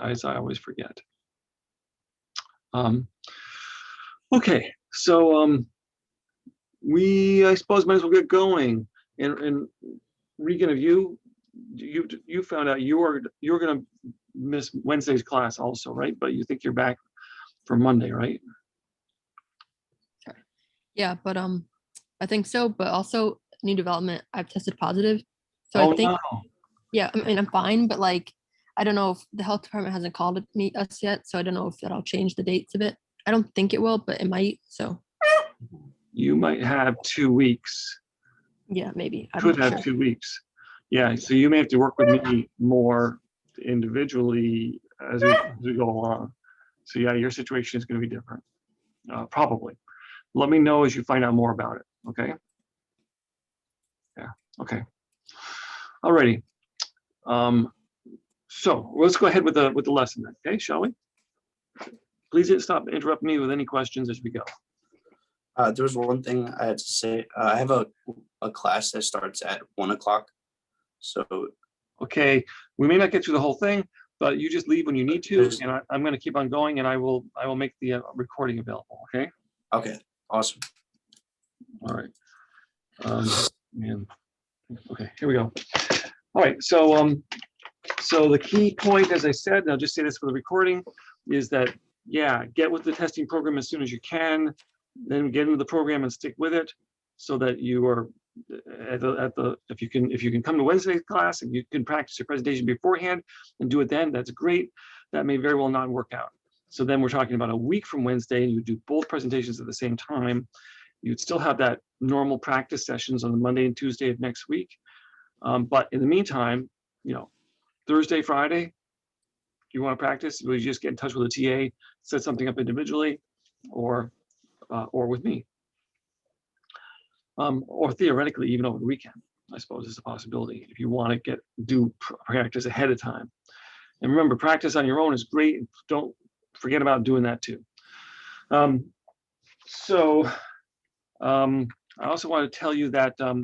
as I always forget. Okay, so I suppose might as well get going. And Regan, have you found out you're going to miss Wednesday's class also, right? But you think you're back for Monday, right? Yeah, but I think so. But also new development, I've tested positive, so I think no. Yeah, I mean I'm fine, but like I don't know if the health department hasn't called us yet, so I don't know if that'll change the dates a bit. I don't think it will, but it might. So You might have 2 weeks. yeah, maybe. I'm Could not have sure. 2 weeks. Yeah, so you may have to work with me more individually as we go along. So yeah, your situation is going to be different, probably. Let me know as you find out more about it. Okay. Yeah. Okay. Alrighty. So let's go ahead with the lesson then. Okay, shall we? Please stop interrupt me with any questions as we go. There was one thing I had to say. I have a class that starts at 1 o'clock. So okay, we may not get through the whole thing, but you just leave when you need to, and I'm going to keep on going, and I will make the recording available. Okay. Okay. Awesome. All right. Man. Okay. Here we go. All right. So so the key point, as I said, and I'll just say this for the recording, is that yeah, get with the testing program as soon as you can, then get into the program and stick with it, so that you are at the if you can come to Wednesday's class and you can practice your presentation beforehand and do it then, that's great. That may very well not work out. So then we're talking about a week from Wednesday, and you do both presentations at the same time. You'd still have that normal practice sessions on the Monday and Tuesday of next week. But in the meantime, you know, Thursday, Friday, you want to practice, you just get in touch with a TA, set something up individually, or with me. Or theoretically, even over the weekend, I suppose is a possibility if you want to do practice ahead of time. And remember, practice on your own is great. Don't forget about doing that too. I also want to tell you that the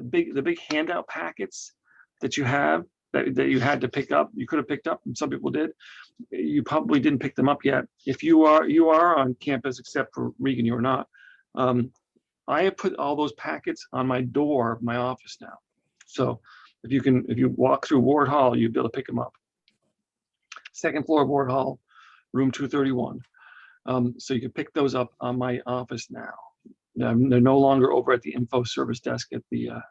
big handout packets that you have that you had to pick up, you could have picked up, and some people did. You probably didn't pick them up yet. If you are on campus, except for Regan, you are not. I have put all those packets on my door of my office now. So if you walk through Ward Hall, you'll be able to pick them up. Second floor of Ward Hall, room 231. So you can pick those up on my office now. They're no longer over at the info service desk at the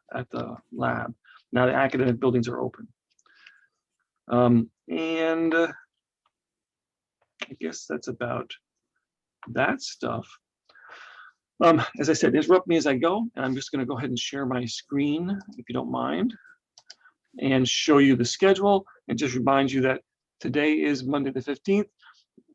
lab. Now the academic buildings are open. And I guess that's about that stuff. As I said, interrupt me as I go, and I'm just going to go ahead and share my screen, if you don't mind, and show you the schedule, and just remind you that today is Monday the 15th.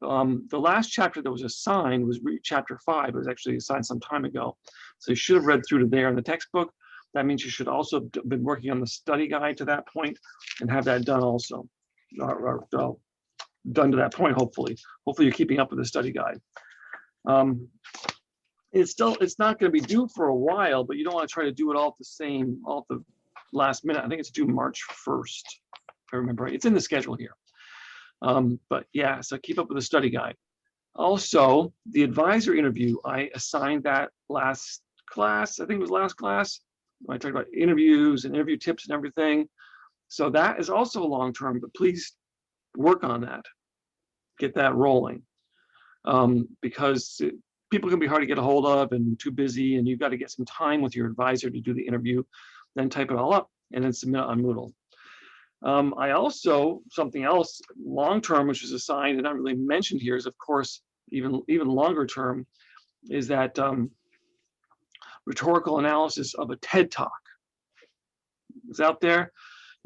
The last chapter that was assigned was chapter 5. It was actually assigned some time ago. So you should have read through to there in the textbook. That means you should also have been working on the study guide to that point and have that done also. Done to that point, hopefully. Hopefully you're keeping up with the study guide. It's not going to be due for a while, but you don't want to try to do it all at the last minute. I think it's due March 1st, if I remember right. It's in the schedule here. But yeah, so keep up with the study guide. Also, the advisor interview, I assigned that last class. I think it was last class. When I talked about interviews and interview tips and everything. So that is also long-term, but please work on that. Get that rolling. Because people can be hard to get a hold of and too busy, and you've got to get some time with your advisor to do the interview, then type it all up and then submit it on Moodle. I also, something else long-term, which is assigned and not really mentioned here, is of course, even longer term, is that rhetorical analysis of a TED Talk. It's out there,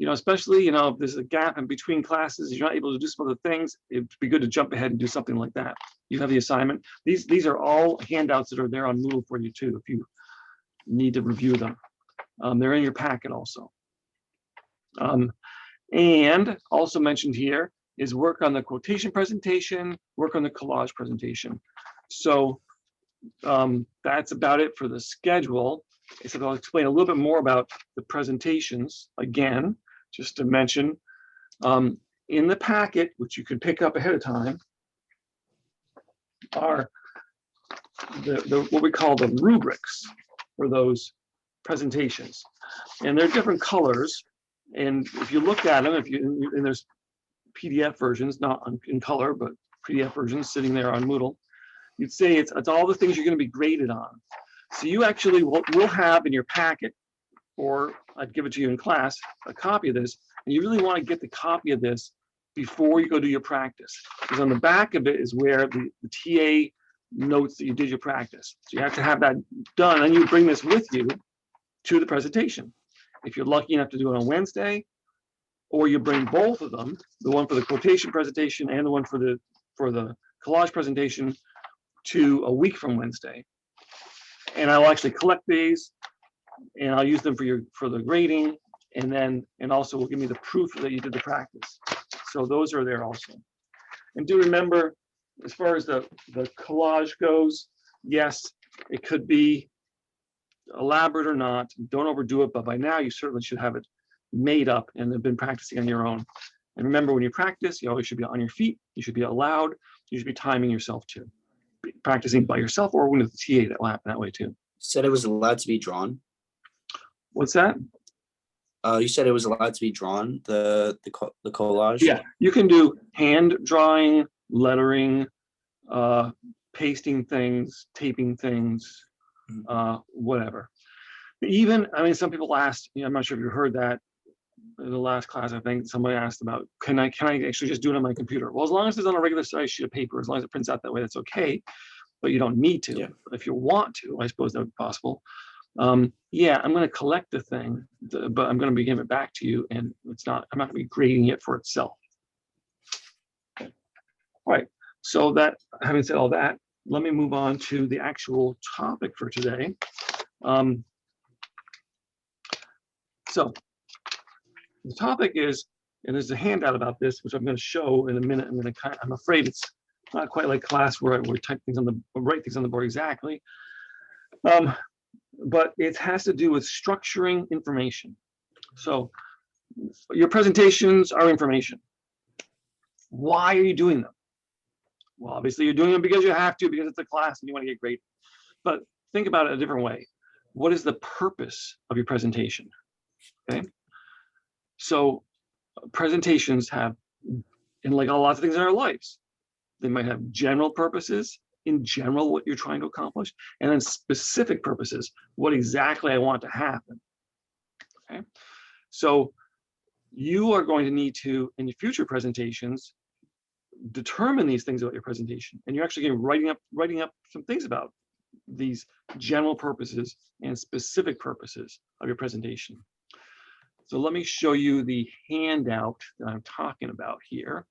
especially, if there's a gap in between classes, you're not able to do some other things, it'd be good to jump ahead and do something like that. You have the assignment. These are all handouts that are there on Moodle for you too, if you need to review them. They're in your packet also. And also mentioned here is work on the quotation presentation, work on the collage presentation. So that's about it for the schedule. Except I'll explain a little bit more about the presentations again, just to mention. in the packet, which you could pick up ahead of time, are the what we call the rubrics for those presentations. And they're different colors. And if you look at them, and there's PDF versions, not in color, but PDF versions sitting there on Moodle, you'd say it's all the things you're going to be graded on. So you actually will have in your packet, or I'd give it to you in class, a copy of this, and you really want to get the copy of this before you go do your practice. Because on the back of it is where the TA notes that you did your practice. So you have to have that done, and you bring this with you to the presentation. If you're lucky enough to do it on Wednesday, or you bring both of them, the one for the quotation presentation and the one for the collage presentation, to a week from Wednesday. And I'll actually collect these, and I'll use them for the grading, and also will give me the proof that you did the practice. So those are there also. And do remember, as far as the collage goes, yes, it could be elaborate or not. Don't overdo it, but by now you certainly should have it made up and have been practicing on your own. And remember, when you practice, you always should be on your feet. You should be out loud. You should be timing yourself too. Practicing by yourself or with the TA, that will happen that way too. Said it was allowed to be drawn. What's that? You said it was allowed to be drawn, the collage. Yeah, you can do hand drawing, lettering, pasting things, taping things, whatever. Even, I mean, some people asked, I'm not sure if you heard that in the last class. I think somebody asked about, can I actually just do it on my computer? Well, as long as it's on a regular size sheet of paper, as long as it prints out that way, that's okay. But you don't need to. Yeah. But if you want to, I suppose that would be possible. Yeah, I'm going to collect the thing, but I'm going to be giving it back to you, and I'm not going to be grading it for itself. Okay. All right. So that, having said all that, let me move on to the actual topic for today. So the topic is, and there's a handout about this, which I'm going to show in a minute. I'm afraid it's not quite like class where I type things write things on the board exactly. But it has to do with structuring information. So your presentations are information. Why are you doing them? Well, obviously you're doing them because you have to, because it's a class and you want to get graded. But think about it a different way. What is the purpose of your presentation? Okay. So presentations have, and like a lot of things in our lives, they might have general purposes, in general what you're trying to accomplish, and then specific purposes, what exactly I want to happen. Okay, so you are going to need to, in your future presentations, determine these things about your presentation, and you're actually going to be writing up some things about these general purposes and specific purposes of your presentation. So let me show you the handout that I'm talking about here.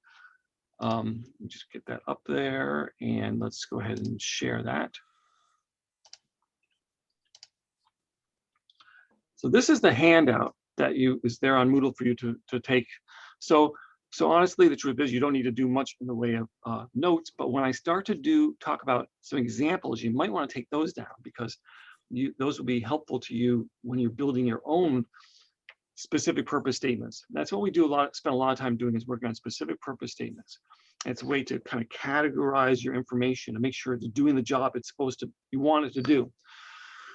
Just get that up there, and let's go ahead and share that. So this is the handout that is there on Moodle for you to take. So honestly, the truth is you don't need to do much in the way of notes, but when I start to talk about some examples, you might want to take those down, because those will be helpful to you when you're building your own specific purpose statements. That's what we spend a lot of time doing, is working on specific purpose statements. It's a way to kind of categorize your information and make sure it's doing the job you want it to do.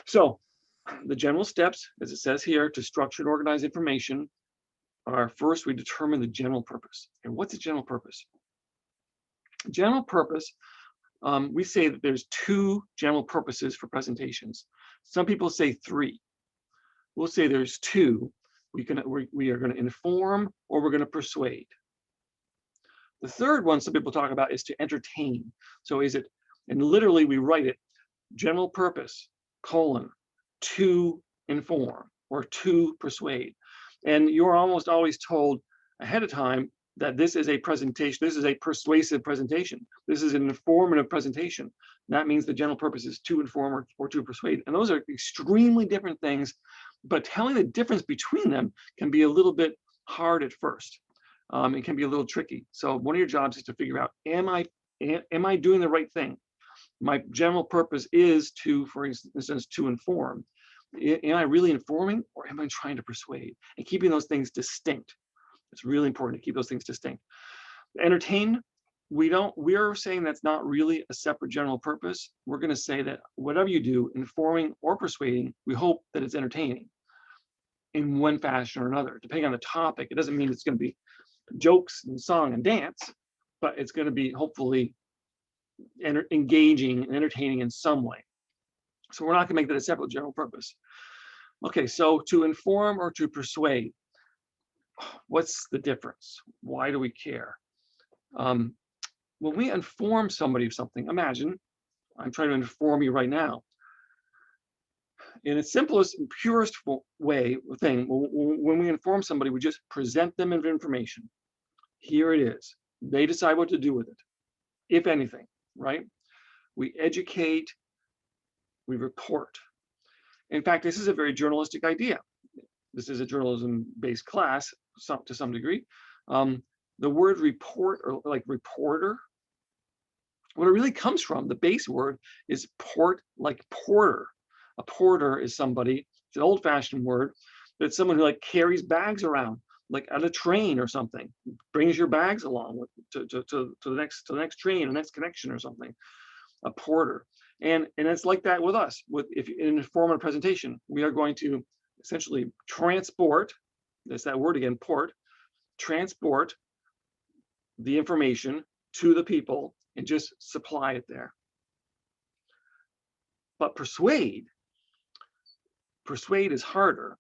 So the general steps, as it says here, to structure and organize information are: first, we determine the general purpose. And what's the general purpose? General purpose, we say that there's two general purposes for presentations. Some people say three. We'll say there's two. We are going to inform, or we're going to persuade. The third one some people talk about is to entertain. So and literally we write it, general purpose, to inform, or to persuade. And you're almost always told ahead of time that this is a presentation, this is a persuasive presentation, this is an informative presentation. That means the general purpose is to inform or to persuade. And those are extremely different things, but telling the difference between them can be a little bit hard at first. It can be a little tricky. So one of your jobs is to figure out, am I doing the right thing? My general purpose is to, for instance, to inform. Am I really informing, or am I trying to persuade? And keeping those things distinct. It's really important to keep those things distinct. Entertain, we're saying that's not really a separate general purpose. We're going to say that whatever you do, informing or persuading, we hope that it's entertaining in one fashion or another, depending on the topic. It doesn't mean it's going to be jokes and song and dance, but it's going to be hopefully engaging and entertaining in some way. So we're not going to make that a separate general purpose. Okay, so to inform or to persuade, what's the difference? Why do we care? When we inform somebody of something, imagine I'm trying to inform you right now. In its simplest and purest way thing, when we inform somebody, we just present them with information. Here it is. They decide what to do with it, if anything, right? We educate, we report. In fact, this is a very journalistic idea. This is a journalism-based class to some degree. The word report, or like reporter, what it really comes from, the base word is port, like porter. A porter is somebody, it's an old-fashioned word, but it's someone who like carries bags around, like at a train or something, brings your bags along to the next train, the next connection or something. A porter, and it's like that with us. If in a formal presentation, we are going to essentially transport. That's that word again, port. Transport the information to the people and just supply it there. But persuade is harder.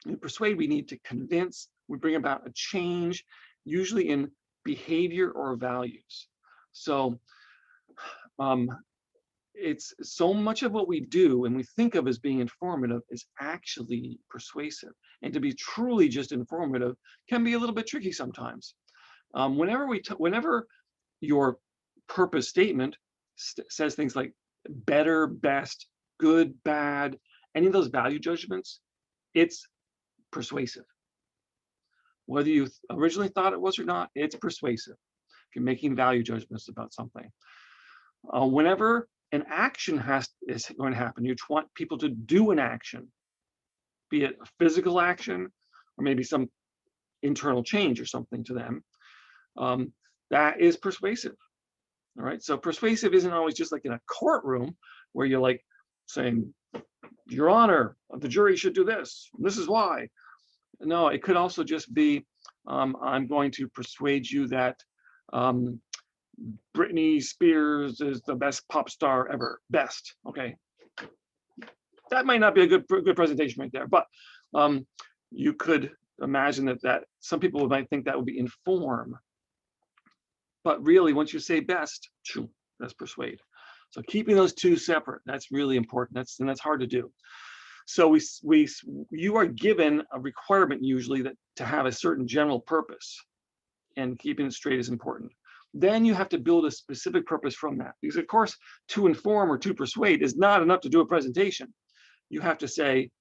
In persuade, we need to convince, we bring about a change, usually in behavior or values. So it's so much of what we do and we think of as being informative is actually persuasive. And to be truly just informative can be a little bit tricky sometimes. Whenever your purpose statement says things like better, best, good, bad, any of those value judgments, it's persuasive. Whether you originally thought it was or not, it's persuasive. If you're making value judgments about something. Whenever an action is going to happen, you want people to do an action, be it a physical action or maybe some internal change or something to them, that is persuasive. All right, so persuasive isn't always just like in a courtroom where you're like saying, Your Honor, the jury should do this. This is why. No, it could also just be, I'm going to persuade you that Britney Spears is the best pop star ever. Best. Okay. That might not be a good presentation right there, but you could imagine that some people might think that would be inform. But really, once you say best, that's persuade. So keeping those two separate, that's really important. That's hard to do. So you are given a requirement usually that to have a certain general purpose, and keeping it straight is important. Then you have to build a specific purpose from that. Because of course, to inform or to persuade is not enough to do a presentation. You have to say,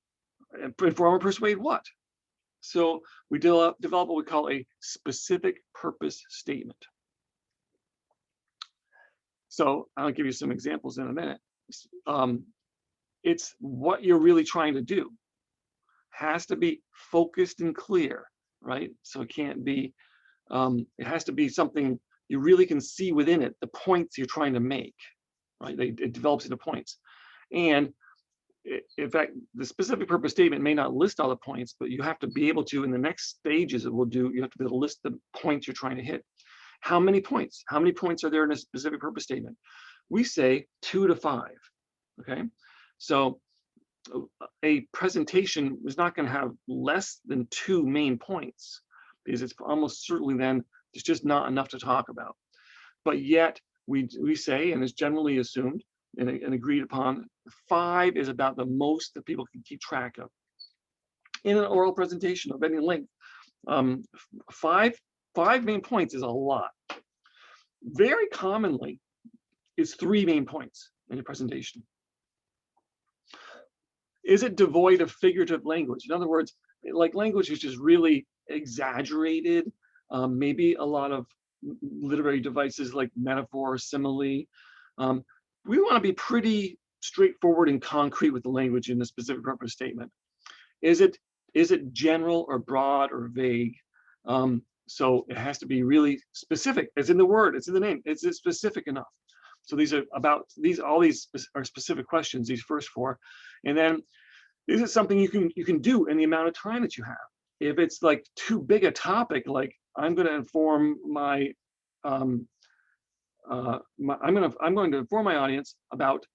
inform or persuade what? So we develop what we call a specific purpose statement. So I'll give you some examples in a minute. It's what you're really trying to do. Has to be focused and clear, right? So it can't be, it has to be something you really can see within it, the points you're trying to make, right? It develops into points. And in fact, the specific purpose statement may not list all the points, but you have to be able to, in the next stages it will do, you have to be able to list the points you're trying to hit. How many points? How many points are there in a specific purpose statement? We say 2 to 5, okay? So a presentation is not going to have less than 2 main points, because it's almost certainly then it's just not enough to talk about. But yet we say, and it's generally assumed and agreed upon, 5 is about the most that people can keep track of. In an oral presentation of any length, 5 main points is a lot. Very commonly, it's 3 main points in a presentation. Is it devoid of figurative language? In other words, like language is just really exaggerated, maybe a lot of literary devices like metaphor, simile. We want to be pretty straightforward and concrete with the language in a specific purpose statement. Is it general or broad or vague? So it has to be really specific. It's in the word, it's in the name, it's specific enough. So these are about all these are specific questions, these first four. And then this is something you can do in the amount of time that you have. If it's like too big a topic, like I'm going to inform my, I'm going to inform my audience about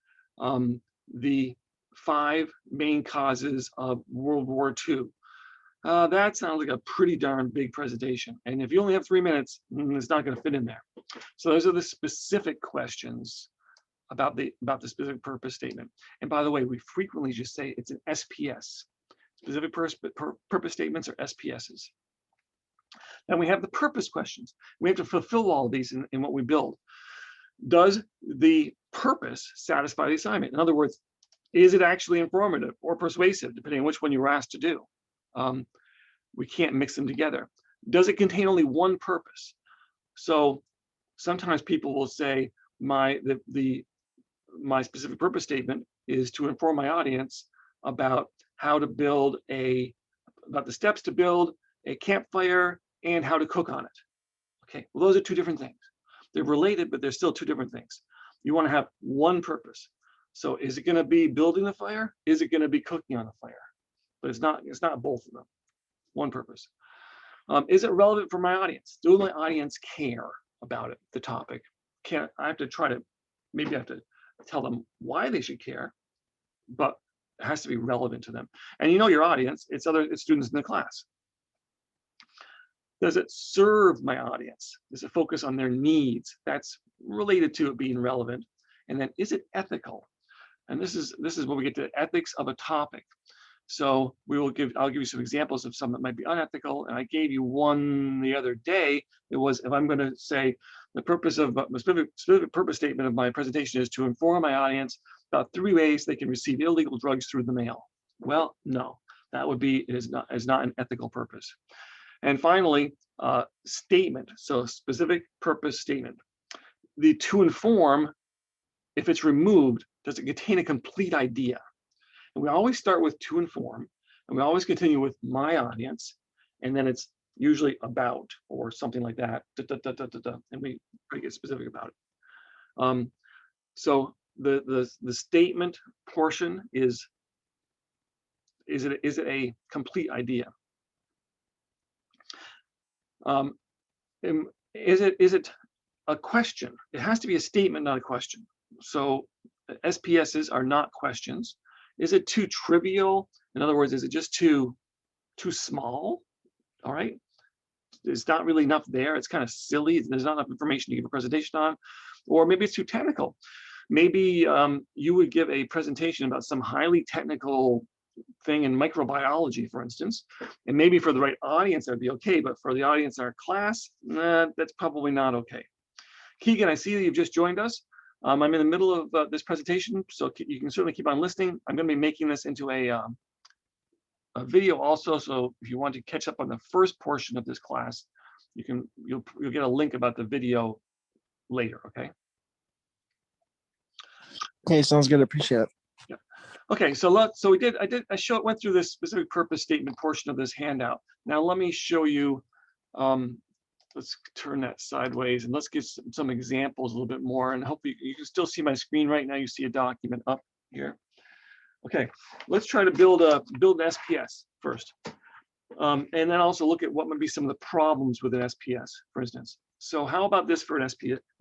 the 5 main causes of World War II. That sounds like a pretty darn big presentation. And if you only have 3 minutes, it's not going to fit in there. So those are the specific questions about the specific purpose statement. And by the way, we frequently just say it's an SPS. Specific purpose statements are SPSs. Then we have the purpose questions. We have to fulfill all of these in what we build. Does the purpose satisfy the assignment? In other words, is it actually informative or persuasive, depending on which one you were asked to do? We can't mix them together. Does it contain only one purpose? So sometimes people will say my specific purpose statement is to inform my audience about how to build about the steps to build a campfire and how to cook on it. Okay, well, those are 2 different things. They're related, but they're still 2 different things. You want to have one purpose. So is it going to be building the fire? Is it going to be cooking on the fire? But it's not both of them. One purpose. Is it relevant for my audience? Do my audience care about it, the topic? I have to maybe I have to tell them why they should care, but it has to be relevant to them. And you know your audience, it's students in the class. Does it serve my audience? Does it focus on their needs? That's related to it being relevant. And then is it ethical? And this is where we get to ethics of a topic. So I'll give you some examples of some that might be unethical. And I gave you one the other day. It was, if I'm going to say the purpose of the specific purpose statement of my presentation is to inform my audience about 3 ways they can receive illegal drugs through the mail. Well, no, that would be is not an ethical purpose. And finally, statement. So specific purpose statement. The to inform, if it's removed, does it contain a complete idea? And we always start with to inform, and we always continue with my audience, and then it's usually about or something like that, and we get specific about it. So the statement portion is it a complete idea? Is it a question? It has to be a statement, not a question. So SPSs are not questions. Is it too trivial? In other words, is it just too small? All right. There's not really enough there. It's kind of silly. There's not enough information to give a presentation on. Or maybe it's too technical. Maybe you would give a presentation about some highly technical thing in microbiology, for instance, and maybe for the right audience, that'd be okay. But for the audience in our class, that's probably not okay. Keegan, I see that you've just joined us. I'm in the middle of this presentation, so you can certainly keep on listening. I'm going to be making this into a video also, so if you want to catch up on the first portion of this class, you'll get a link about the video later. Okay. Okay, sounds good. Appreciate it. Yeah. Okay, so I went through this specific purpose statement portion of this handout. Now let me show you. Let's turn that sideways and let's get some examples a little bit more. And hopefully you can still see my screen right now. You see a document up here. Okay, let's try to build an SPS first. And then also look at what might be some of the problems with an SPS, for instance. So how about this for an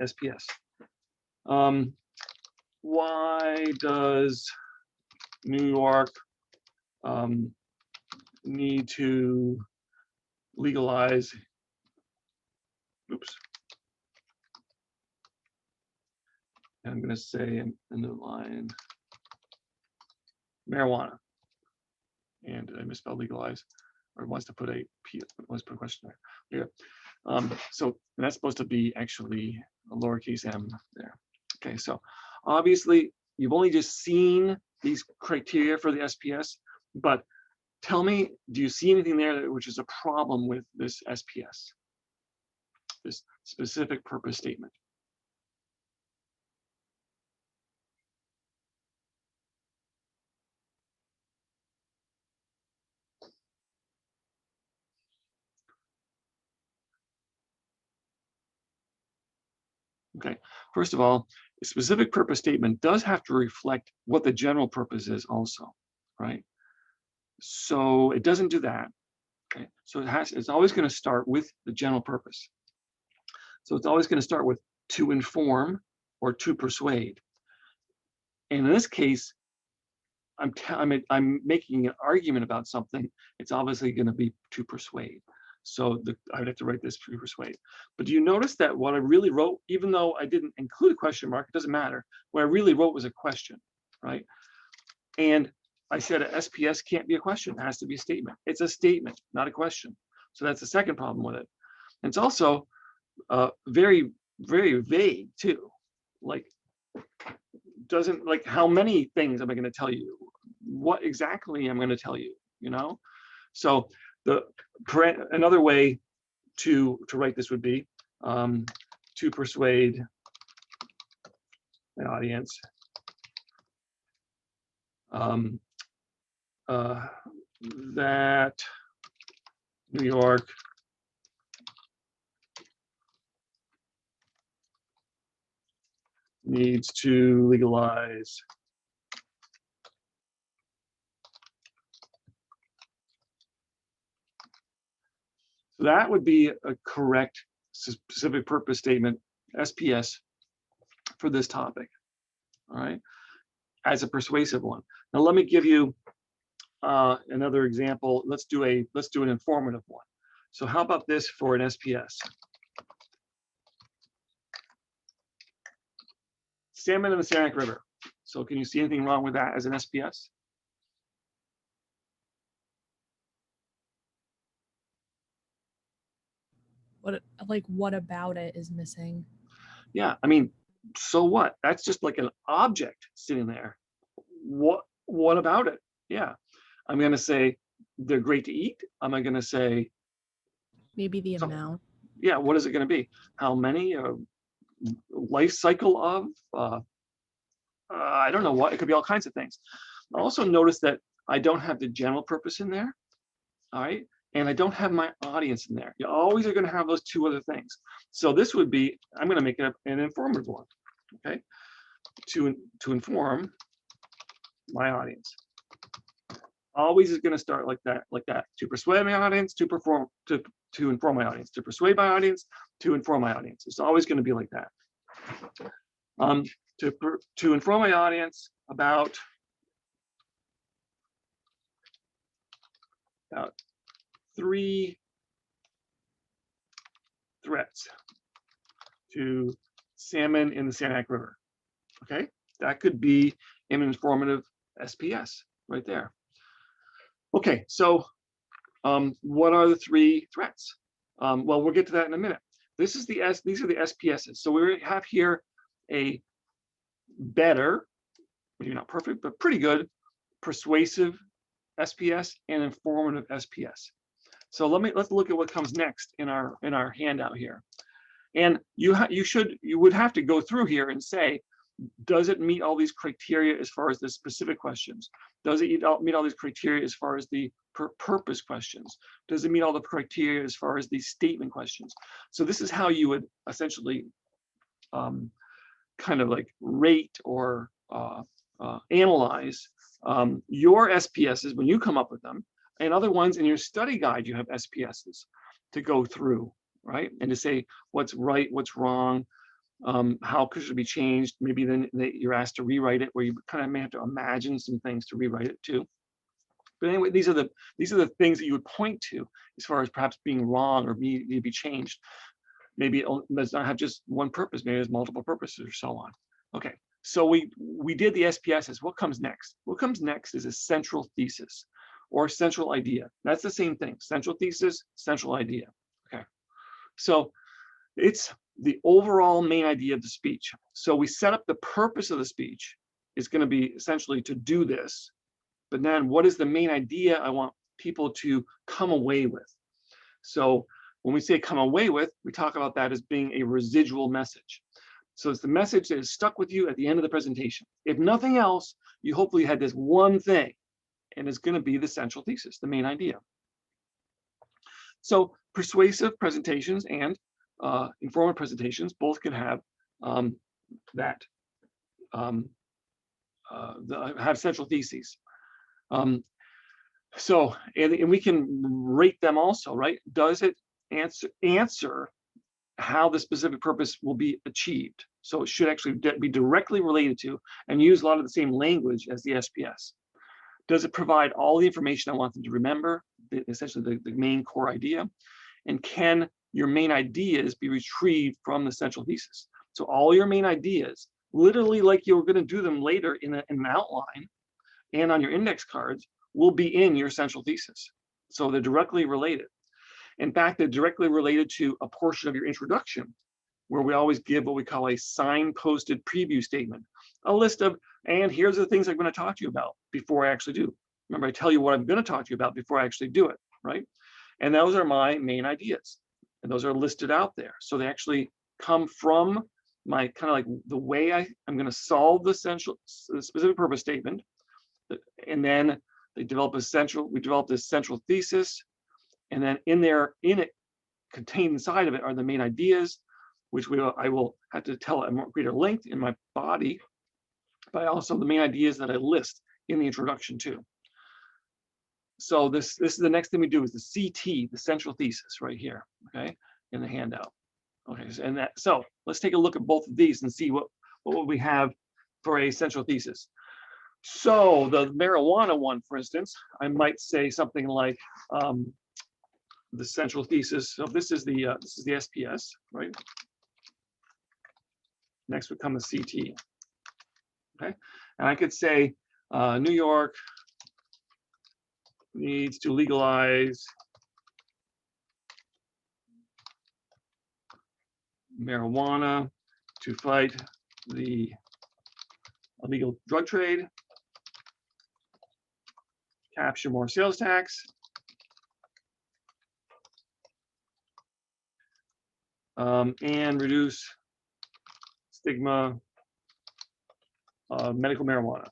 SPS? Why does New York need to legalize? Oops. I'm going to say in the line marijuana, and I misspelled legalize, or it wants to put a P, let's put a question there. Yeah. So that's supposed to be actually a lowercase m there. Okay, so obviously you've only just seen these criteria for the SPS, but tell me, do you see anything there which is a problem with this SPS? This specific purpose statement. Okay, first of all, a specific purpose statement does have to reflect what the general purpose is also, right? So it doesn't do that. Okay, so it's always going to start with the general purpose. So it's always going to start with to inform or to persuade. And in this case, I'm making an argument about something. It's obviously going to be to persuade. So I would have to write this to persuade. But do you notice that what I really wrote, even though I didn't include a question mark, it doesn't matter. What I really wrote was a question, right? And I said a SPS can't be a question. It has to be a statement. It's a statement, not a question. So that's the second problem with it. And it's also very, very vague too. Like, doesn't, like, how many things am I going to tell you? What exactly am I going to tell you? You know? So another way to write this would be to persuade an audience that New York needs to legalize that would be a correct specific purpose statement, SPS, for this topic, all right, as a persuasive one. Now let me give you another example. Let's do an informative one. So how about this for an SPS? Salmon in the Saranac River. So can you see anything wrong with that as an SPS? What about it is missing? Yeah, I mean, so what? That's just like an object sitting there. What about it? Yeah, I'm gonna say they're great to eat. Am I gonna say Maybe the something? amount. Yeah, what is it gonna be? How many? Life cycle of? I don't know what. It could be all kinds of things. Also notice that I don't have the general purpose in there. All right. And I don't have my audience in there. You always are going to have those two other things. So this would be, I'm going to make it an informative one. Okay. To inform my audience. Always is going to start like that, To persuade my audience, to inform my audience, to persuade my audience, to inform my audience. It's always going to be like that. To inform my audience about 3 threats to salmon in the Saranac River. Okay, that could be an informative SPS right there. Okay, so what are the 3 threats? Well, we'll get to that in a minute. These are the SPSs. So we have here a better, maybe not perfect, but pretty good persuasive SPS and informative SPS. So let's look at what comes next in our handout here. And you would have to go through here and say, does it meet all these criteria as far as the specific questions? Does it meet all these criteria as far as the purpose questions? Does it meet all the criteria as far as the statement questions? So this is how you would essentially kind of like rate or analyze your SPSs when you come up with them, and other ones in your study guide. You have SPSs to go through, right, and to say what's right, what's wrong, how could it be changed. Maybe then you're asked to rewrite it, where you kind of may have to imagine some things to rewrite it too. But anyway, these are the things that you would point to as far as perhaps being wrong or need to be changed. Maybe it does not have just one purpose. Maybe there's multiple purposes or so on. Okay, so we did the SPSs. What comes next? What comes next is a central thesis or central idea. That's the same thing. Central thesis, central idea. Okay, so it's the overall main idea of the speech. So we set up the purpose of the speech is going to be essentially to do this, but then what is the main idea I want people to come away with? So when we say come away with, we talk about that as being a residual message. So it's the message that is stuck with you at the end of the presentation. If nothing else, you hopefully had this one thing, and it's going to be the central thesis, the main idea. So persuasive presentations and informative presentations both can have that have central theses. So, and we can rate them also, right? Does it answer how the specific purpose will be achieved? So it should actually be directly related to and use a lot of the same language as the SPS. Does it provide all the information I want them to remember, essentially the main core idea? And can your main ideas be retrieved from the central thesis? So all your main ideas, literally like you're going to do them later in an outline and on your index cards, will be in your central thesis. So they're directly related. In fact, they're directly related to a portion of your introduction, where we always give what we call a signposted preview statement, a list of, and here's the things I'm going to talk to you about before I actually do. Remember, I tell you what I'm going to talk to you about before I actually do it, right? And those are my main ideas. And those are listed out there. So they actually come from my kind of like the way I'm going to solve the specific purpose statement. And then we develop this central thesis. And then in it, contained inside of it are the main ideas, which I will have to tell at more greater length in my body, but also the main ideas that I list in the introduction too. So this is the next thing we do is the CT, the central thesis right here, okay, in the handout. Okay, so let's take a look at both of these and see what would we have for a central thesis. So the marijuana one, for instance, I might say something like the central thesis. So this is the SPS, right? Next would come the CT. Okay, and I could say New York needs to legalize marijuana to fight the illegal drug trade, capture more sales tax, and reduce stigma of medical marijuana.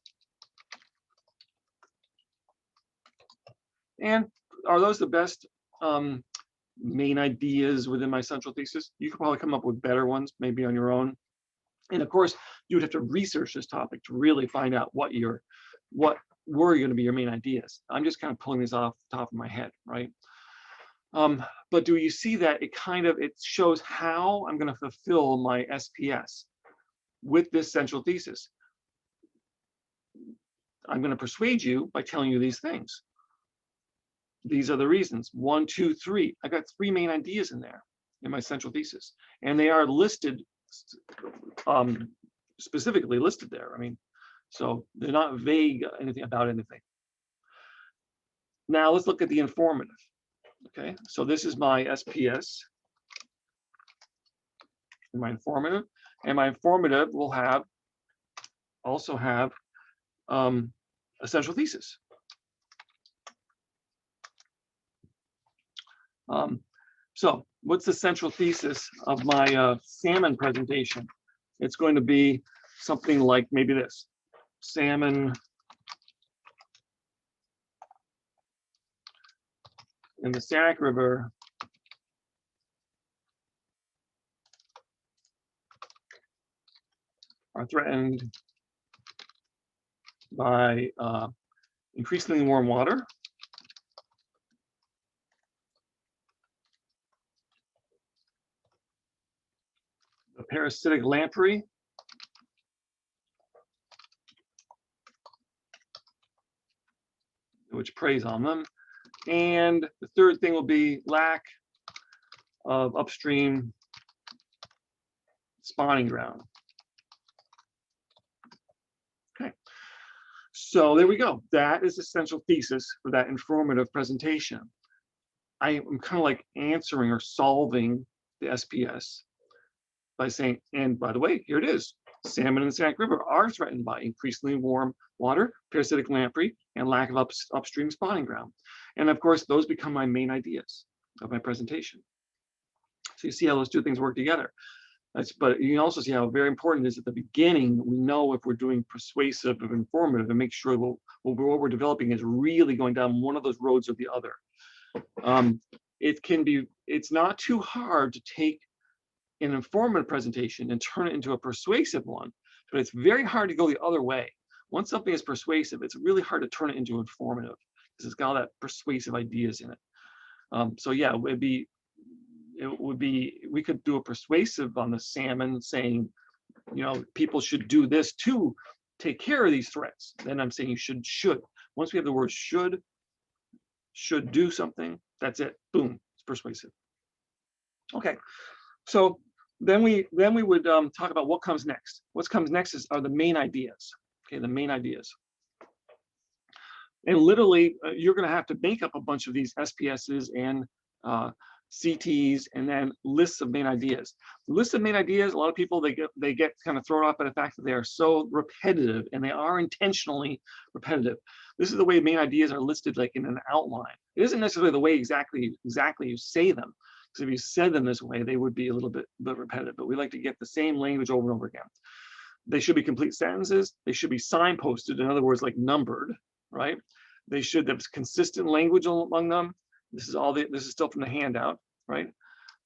And are those the best main ideas within my central thesis? You could probably come up with better ones, maybe on your own. And of course, you would have to research this topic to really find out what were going to be your main ideas. I'm just kind of pulling these off the top of my head, right? But do you see that it shows how I'm going to fulfill my SPS with this central thesis? I'm going to persuade you by telling you these things. These are the reasons. 1, 2, 3. I got 3 main ideas in there in my central thesis, and they are listed, specifically listed there. I mean, so they're not vague anything about anything. Now let's look at the informative. Okay, so this is my SPS, and my informative, will also have a central thesis. So what's the central thesis of my salmon presentation? It's going to be something like maybe this: salmon in the Sac River are threatened by increasingly warm water, the parasitic lamprey, which preys on them, and the third thing will be lack of upstream spawning ground. Okay, so there we go. That is the central thesis for that informative presentation. I am kind of like answering or solving the SPS by saying, and by the way, here it is. Salmon in the Sac River are threatened by increasingly warm water, parasitic lamprey, and lack of upstream spawning ground. And of course, those become my main ideas of my presentation. So you see how those two things work together. But you can also see how very important it is at the beginning. We know if we're doing persuasive or informative, and make sure what we're developing is really going down one of those roads or the other. It's not too hard to take an informative presentation and turn it into a persuasive one, but it's very hard to go the other way. Once something is persuasive, it's really hard to turn it into informative because it's got all that persuasive ideas in it. So yeah, it would be, we could do a persuasive on the salmon saying, people should do this to take care of these threats. Then I'm saying you should. Once we have the word should do something, that's it. Boom, it's persuasive. Okay, so then we would talk about what comes next. What comes next are the main ideas. Okay, the main ideas. And literally, you're going to have to make up a bunch of these SPSs and CTs, and then lists of main ideas. The list of main ideas, a lot of people, they get kind of thrown off by the fact that they are so repetitive, and they are intentionally repetitive. This is the way main ideas are listed, like in an outline. It isn't necessarily the way exactly you say them, because if you said them this way, they would be a little bit repetitive, but we like to get the same language over and over again. They should be complete sentences. They should be signposted, in other words, like numbered, right? They should have consistent language among them. This is still from the handout, right?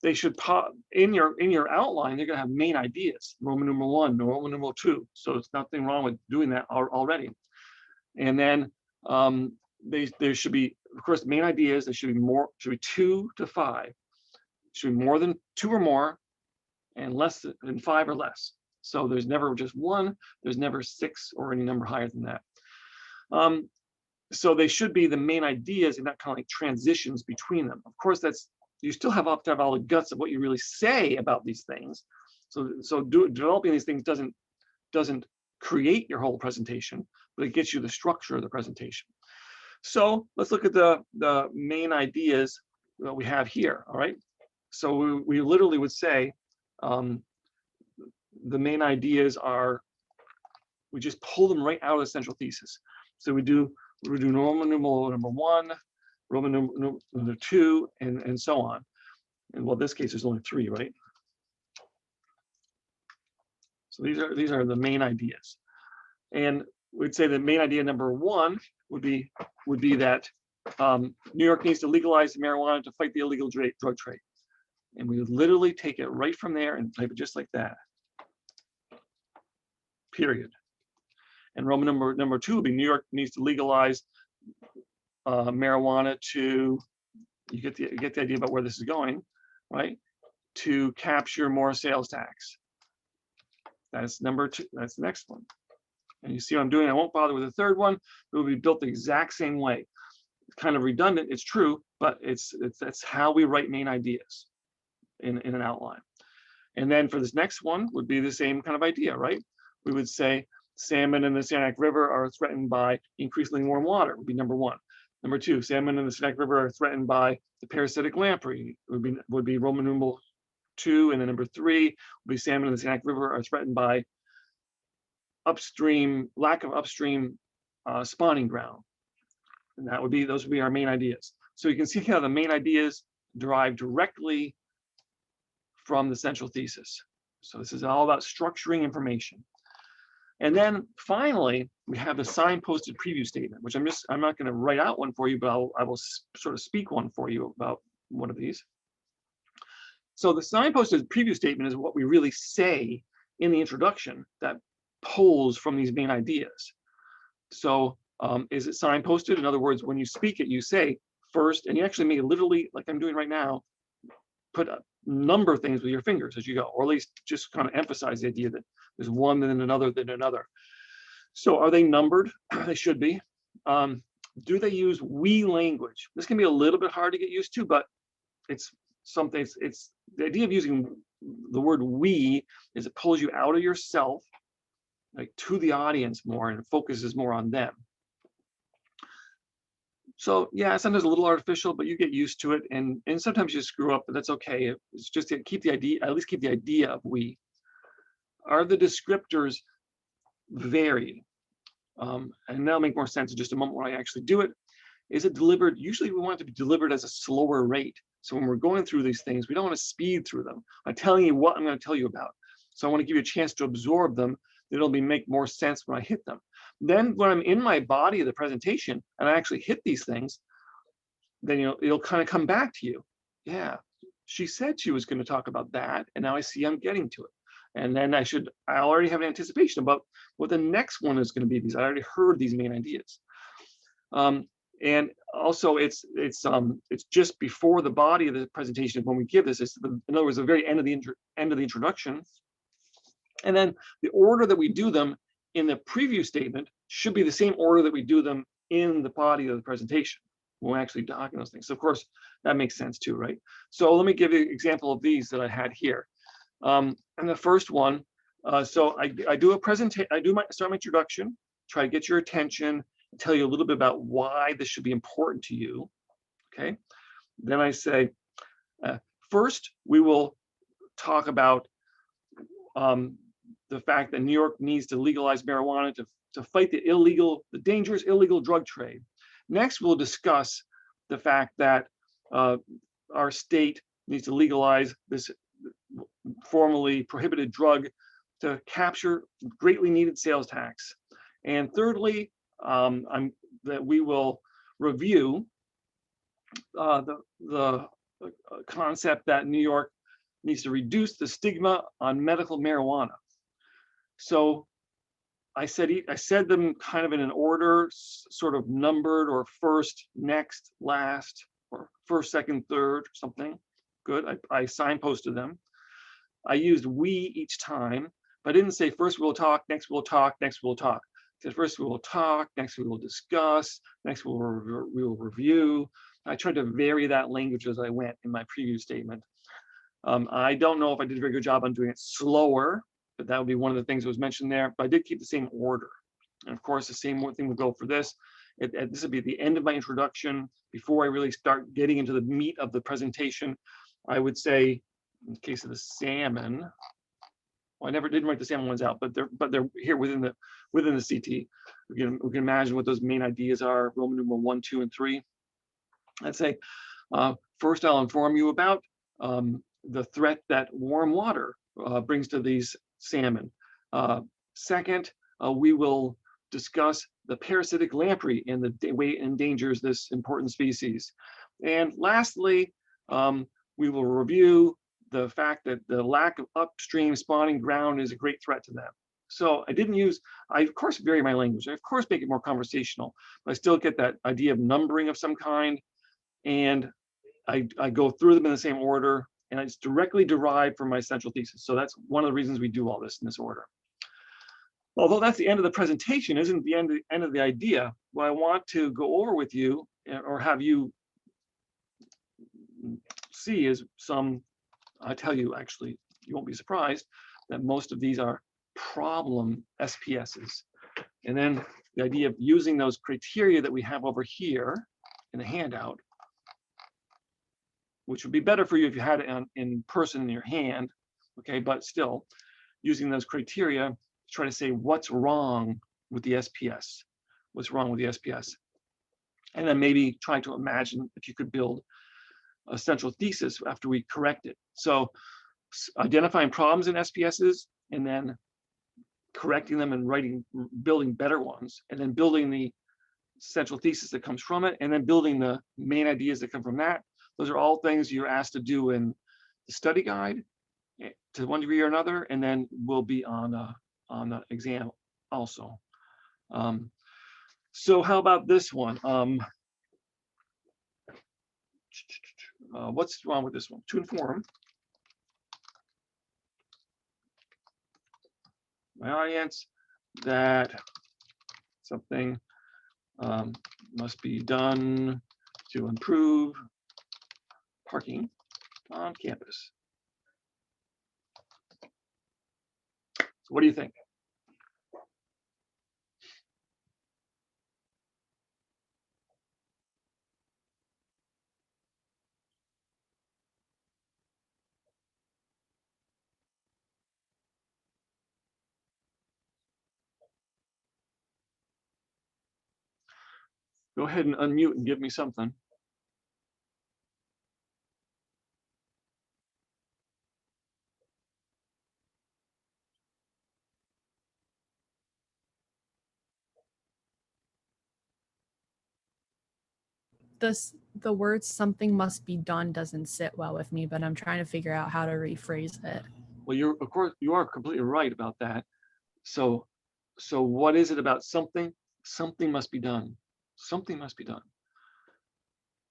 They should pop in your outline. They're gonna have main ideas, Roman numeral 1, Roman numeral 2. So it's nothing wrong with doing that already. And then there should be, of course, main ideas. There should be 2 to 5. Should be more than 2 or more, and less than 5 or less. So there's never just 1. There's never 6 or any number higher than that. So they should be the main ideas and not kind of like transitions between them. Of course, you still have to have all the guts of what you really say about these things. So developing these things doesn't create your whole presentation, but it gets you the structure of the presentation. So let's look at the main ideas that we have here. All right. So we literally would say the main ideas are, we just pull them right out of the central thesis. So we do Roman numeral number 1, Roman number 2, and so on. And well, this case there's only 3, right? So these are the main ideas. And we'd say the main idea number 1 would be that New York needs to legalize marijuana to fight the illegal drug trade. And we would literally take it right from there and type it just like that. Period. And Roman number 2 would be New York needs to legalize marijuana to, you get the idea about where this is going, right? To capture more sales tax. That's number 2. That's the next one. And you see what I'm doing. I won't bother with the third one. It will be built the exact same way. It's kind of redundant. It's true, but that's how we write main ideas in an outline. And then for this next one would be the same kind of idea, right? We would say salmon in the Sanic River are threatened by increasingly warm water, would be number 1. Number 2, salmon in the Sanic River are threatened by the parasitic lamprey, would be Roman numeral 2. And then number 3 would be salmon in the Sanic River are threatened by lack of upstream spawning ground. And those would be our main ideas. So you can see how the main ideas derive directly from the central thesis. So this is all about structuring information. And then finally, we have the signposted preview statement, which I'm not going to write out one for you, but I will sort of speak one for you about one of these. So the signposted preview statement is what we really say in the introduction that pulls from these main ideas. So is it signposted? In other words, when you speak it, you say first, and you actually make it literally like I'm doing right now, put number things with your fingers as you go, or at least just kind of emphasize the idea that there's one, then another, then another. So are they numbered? They should be. Do they use we language? This can be a little bit hard to get used to, but it's something, it's the idea of using the word we is it pulls you out of yourself, like to the audience more, and it focuses more on them. So yeah, sometimes a little artificial, but you get used to it, and sometimes you screw up, but that's okay. It's just to keep the idea, at least keep the idea of we. Are the descriptors varied? And that'll make more sense in just a moment when I actually do it. Is it delivered? Usually we want it to be delivered as a slower rate. So when we're going through these things, we don't want to speed through them. I'm telling you what I'm going to tell you about. So I want to give you a chance to absorb them. It'll make more sense when I hit them. Then when I'm in my body of the presentation and I actually hit these things, then it'll kind of come back to you. Yeah, she said she was going to talk about that, and now I see I'm getting to it. And then I already have an anticipation about what the next one is going to be, because I already heard these main ideas. And also it's just before the body of the presentation when we give this. In other words, the very end of the introduction. And then the order that we do them in the preview statement should be the same order that we do them in the body of the presentation when we're actually talking those things. So of course, that makes sense too, right? So let me give you an example of these that I had here. And the first one, so I do a presentation, start my introduction, try to get your attention, tell you a little bit about why this should be important to you, okay? Then I say, first, we will talk about the fact that New York needs to legalize marijuana to fight the dangerous illegal drug trade. Next, we'll discuss the fact that our state needs to legalize this formerly prohibited drug to capture greatly needed sales tax. And thirdly, that we will review the concept that New York needs to reduce the stigma on medical marijuana. So I said them kind of in an order, sort of numbered, or first, next, last, or first, second, third, something. Good. I signposted them. I used we each time, but I didn't say first we'll talk, next we'll talk, next we'll talk. So first we will talk, next we will discuss, next we will review. I tried to vary that language as I went in my preview statement. I don't know if I did a very good job on doing it slower, but that would be one of the things that was mentioned there. But I did keep the same order. And of course, the same thing would go for this. This would be the end of my introduction. Before I really start getting into the meat of the presentation, I would say, in the case of the salmon, well, I never did write the salmon ones out, but they're here within the CT. We can imagine what those main ideas are: Roman numeral 1, 2, and 3. I'd say first I'll inform you about the threat that warm water brings to these salmon. Second, we will discuss the parasitic lamprey and the way it endangers this important species. And lastly, we will review the fact that the lack of upstream spawning ground is a great threat to them. So I of course vary my language. I of course make it more conversational, but I still get that idea of numbering of some kind. And I go through them in the same order, and it's directly derived from my central thesis. So that's one of the reasons we do all this in this order. Although that's the end of the presentation, isn't the end of the idea. What I want to go over with you, or have you see, is some, I tell you, actually, you won't be surprised that most of these are problem SPSs. And then the idea of using those criteria that we have over here in the handout, which would be better for you if you had it in person in your hand, okay, but still using those criteria to try to say what's wrong with the SPS, what's wrong with the SPS. And then maybe try to imagine if you could build a central thesis after we correct it. So identifying problems in SPSs, and then correcting them and building better ones, and then building the central thesis that comes from it, and then building the main ideas that come from that. Those are all things you're asked to do in the study guide to one degree or another, and then will be on the exam also. So how about this one? What's wrong with this one? To inform my audience that something must be done to improve parking on campus. So what do you think? Go ahead and unmute and give me something. the word something must be done doesn't sit well with me, but I'm trying to figure out how to rephrase it. Well, of course, you are completely right about that. So what is it about something? Something must be done. Something must be done.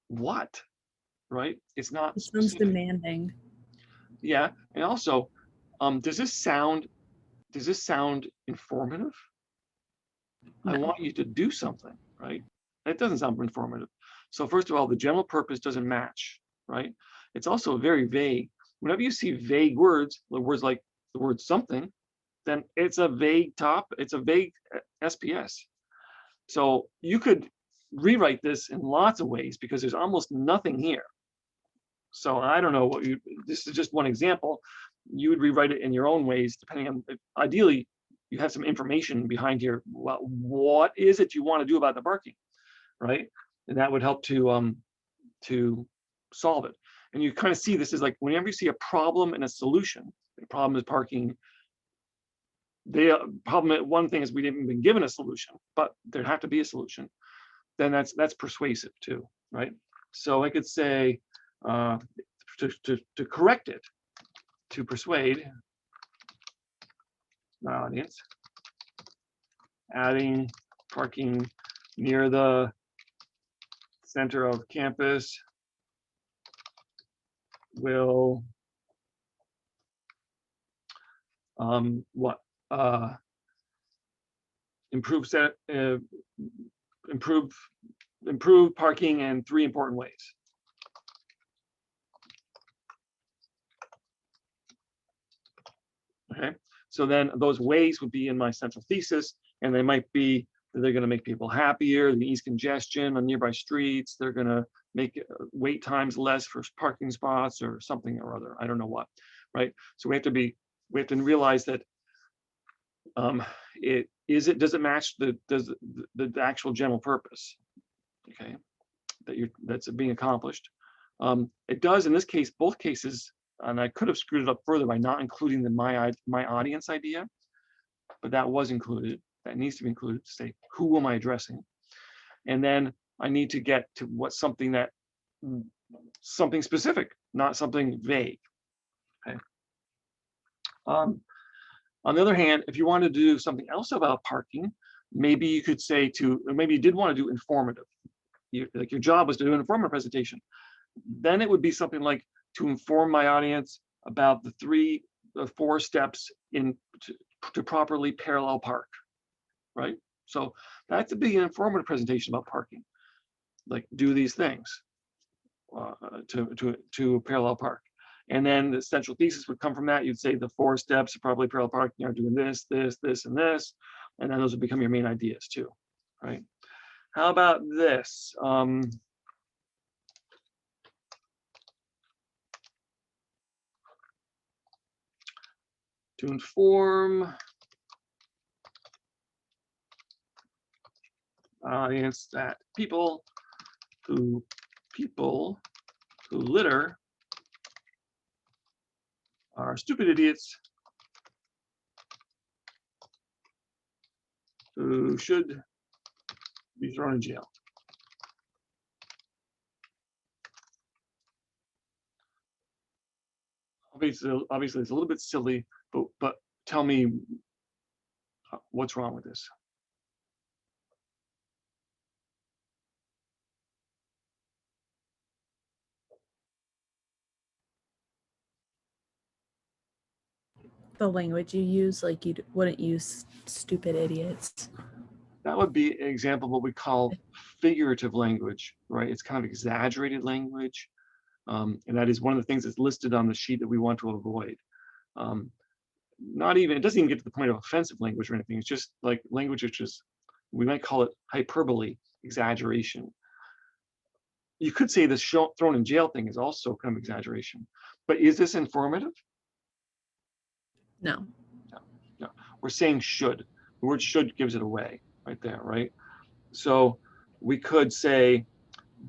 What? Right? It's not It sounds specific. demanding. Yeah, and also, does this sound informative? I No. want you to do something, right? That doesn't sound informative. So first of all, the general purpose doesn't match, right? It's also very vague. Whenever you see vague words, the words like the word something, then it's a vague it's a vague SPS. So you could rewrite this in lots of ways because there's almost nothing here. So I don't know this is just one example. You would rewrite it in your own ways, depending on, ideally, you have some information behind here. What is it you want to do about the parking, right? And that would help to solve it. And you kind of see this is like whenever you see a problem and a solution. The problem is parking. The problem, one thing is we didn't been given a solution, but there'd have to be a solution. Then that's persuasive too, right? So I could say to correct it, to persuade my audience, adding parking near the center of campus will improve parking in 3 important ways. Okay, so then those ways would be in my central thesis, and they might be that they're going to make people happier, they ease congestion on nearby streets, they're going to make wait times less for parking spots or something or other. I don't know what, right? So we have to realize that does it match the actual general purpose, okay, that's being accomplished. It does in this case, both cases. And I could have screwed it up further by not including the my audience idea, but that was included. That needs to be included to say, who am I addressing? And then I need to get to something specific, not something vague. Okay. On the other hand, if you wanted to do something else about parking, maybe you could say maybe you did want to do informative. Like your job was to do an informative presentation. Then it would be something like, to inform my audience about the 4 steps to properly parallel park, right? So that's a big informative presentation about parking. Like, do these things to parallel park. And then the central thesis would come from that. You'd say the 4 steps of properly parallel parking are doing this, this, this, and this. And then those would become your main ideas too, right? How about this? To inform audience that people who litter are stupid idiots who should be thrown in jail. Obviously, it's a little bit silly, but tell me what's wrong with this. The language you use, like you wouldn't use stupid idiots. That would be an example of what we call figurative language, right? It's kind of exaggerated language. And that is one of the things that's listed on the sheet that we want to avoid. It doesn't even get to the point of offensive language or anything. It's just like language which is, we might call it hyperbole, exaggeration. You could say this thrown in jail thing is also kind of exaggeration, but is this informative? No. No. We're saying should. The word should gives it away right there, right? So we could say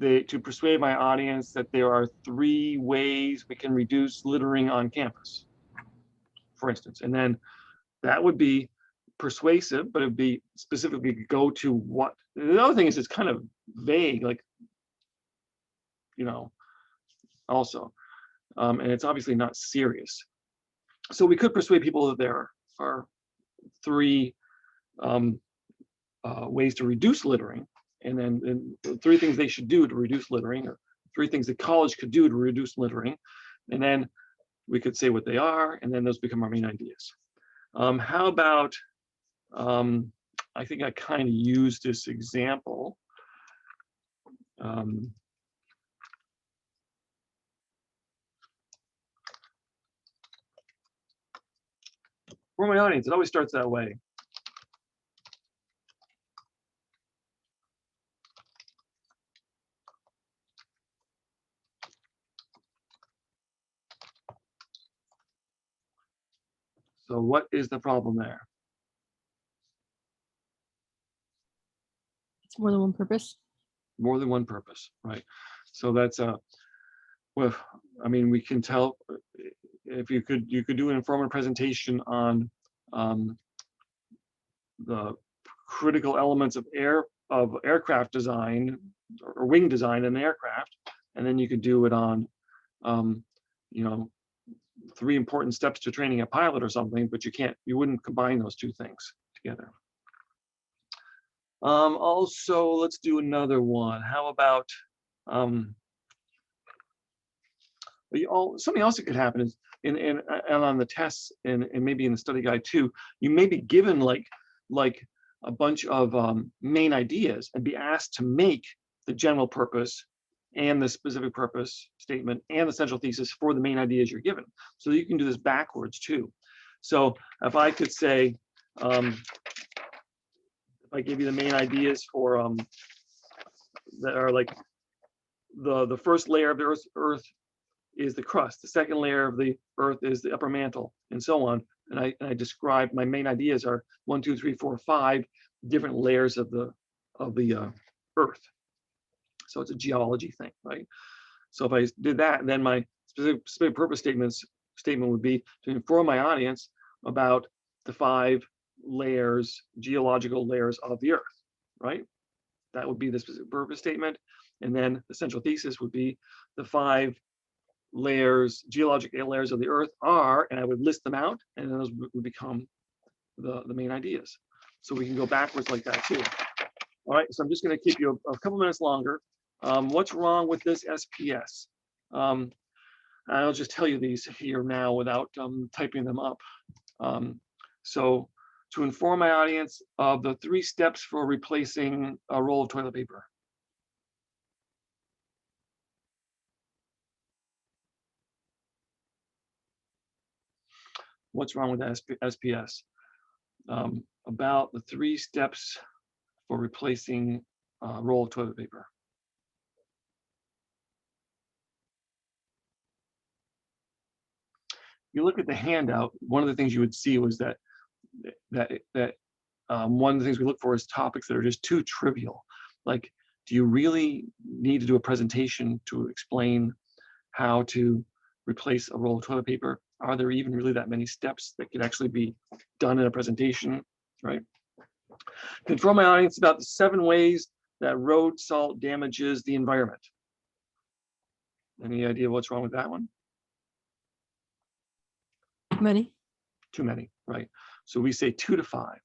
to persuade my audience that there are 3 ways we can reduce littering on campus, for instance. And then that would be persuasive, but it'd be specifically go to what. The other thing is it's kind of vague, like you know, also. And it's obviously not serious. So we could persuade people that there are 3 ways to reduce littering, and then 3 things they should do to reduce littering, or 3 things that college could do to reduce littering. And then we could say what they are, and then those become our main ideas. How about, I think I kind of used this example. For my audience, it always starts that way. So what is the problem there? It's more than one purpose. More than one purpose, right? So that's well, I mean, we can tell if you could do an informative presentation on the critical elements of aircraft design or wing design in an aircraft, and then you could do it on you know, 3 important steps to training a pilot or something, but you wouldn't combine those 2 things together. Also, let's do another one. How about something else that could happen is and on the tests and maybe in the study guide too, you may be given like a bunch of main ideas and be asked to make the general purpose and the specific purpose statement and the central thesis for the main ideas you're given. So you can do this backwards too. So if I could say, if I give you the main ideas for that are like the first layer of the Earth is the crust, the second layer of the Earth is the upper mantle, and so on. And I describe my main ideas are 1, 2, 3, 4, 5 different layers of the Earth. So it's a geology thing, right? So if I did that, then my specific purpose statement would be to inform my audience about the 5 layers, geological layers of the Earth, right? That would be the specific purpose statement. And then the central thesis would be the 5 layers, geologic layers of the Earth are, and I would list them out, and those would become the main ideas. So we can go backwards like that too. All right, so I'm just going to keep you a couple minutes longer. What's wrong with this SPS? I'll just tell you these here now without typing them up. So to inform my audience of the 3 steps for replacing a roll of toilet paper. What's wrong with SPS? About the 3 steps for replacing a roll of toilet paper. You look at the handout, one of the things you would see was that one of the things we look for is topics that are just too trivial. Like, do you really need to do a presentation to explain how to replace a roll of toilet paper? Are there even really that many steps that could actually be done in a presentation, right? Inform my audience about the 7 ways that road salt damages the environment. Any idea what's wrong with that one? Many. Too many, right? So we say 2 to 5.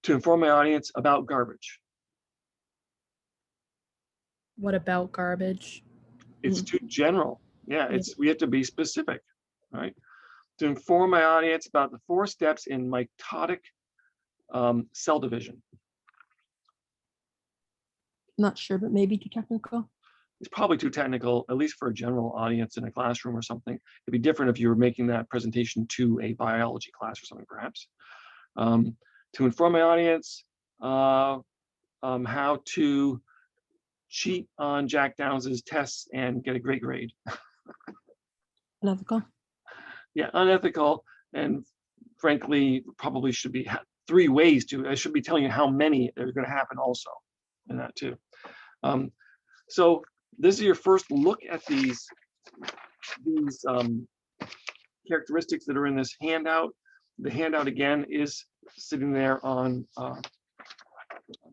To inform my audience about garbage. What about garbage? It's too general. Yeah, we have to be specific, right? To inform my audience about the 4 steps in mitotic cell division. Not sure, but maybe too technical. It's probably too technical, at least for a general audience in a classroom or something. It'd be different if you were making that presentation to a biology class or something, perhaps. To inform my audience how to cheat on Jack Downes's tests and get a great grade. Unethical. Yeah, unethical, and frankly, probably should be 3 ways to. I should be telling you how many are going to happen also, in that too. So this is your first look at these characteristics that are in this handout. The handout again is sitting there on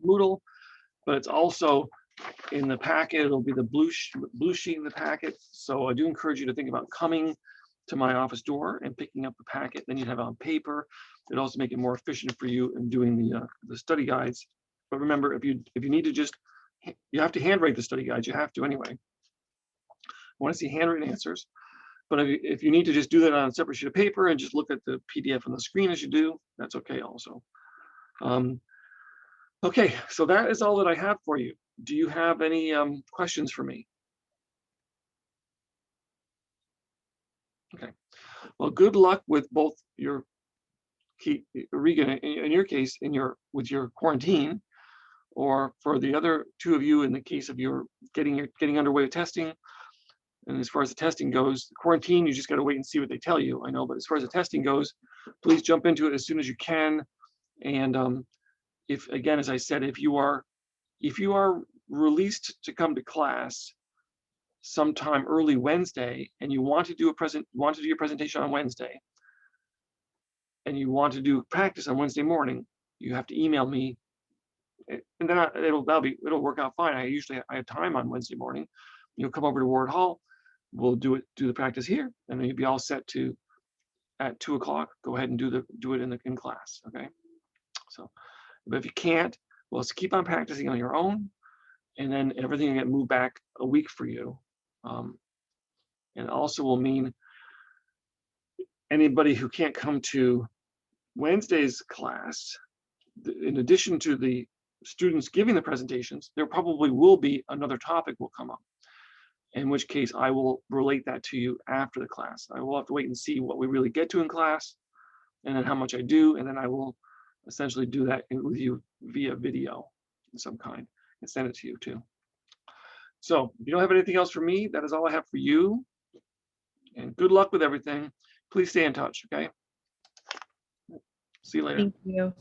Moodle, but it's also in the packet, it'll be the blue sheet in the packet. So I do encourage you to think about coming to my office door and picking up the packet. Then you'd have it on paper. It'd also make it more efficient for you in doing the study guides. But remember, if you need to just, you have to handwrite the study guides. You have to anyway. I want to see handwritten answers. But if you need to just do that on a separate sheet of paper and just look at the PDF on the screen as you do, that's okay also. Okay, so that is all that I have for you. Do you have any questions for me? Okay, well, good luck with both your Regan, in your case, with your quarantine, or for the other two of you in the case of your getting underway with testing. And as far as the testing goes, the quarantine, you just got to wait and see what they tell you. I know, but as far as the testing goes, please jump into it as soon as you can. And if, again, as I said, if you are released to come to class sometime early Wednesday, and you want to do your presentation on Wednesday, and you want to do practice on Wednesday morning, you have to email me, and then it'll work out fine. I have time on Wednesday morning. You'll come over to Ward Hall. We'll do the practice here, and then you'll be all set to at 2 o'clock. Go ahead and do it in class. Okay. So, but if you can't, well, keep on practicing on your own, and then everything will get moved back a week for you. And also will mean anybody who can't come to Wednesday's class, in addition to the students giving the presentations, there probably will be another topic will come up, in which case I will relate that to you after the class. I will have to wait and see what we really get to in class, and then how much I do, and then I will essentially do that with you via video of some kind and send it to you too. So if you don't have anything else for me, that is all I have for you. And good luck with everything. Please stay in touch, okay? See you later. Thank you.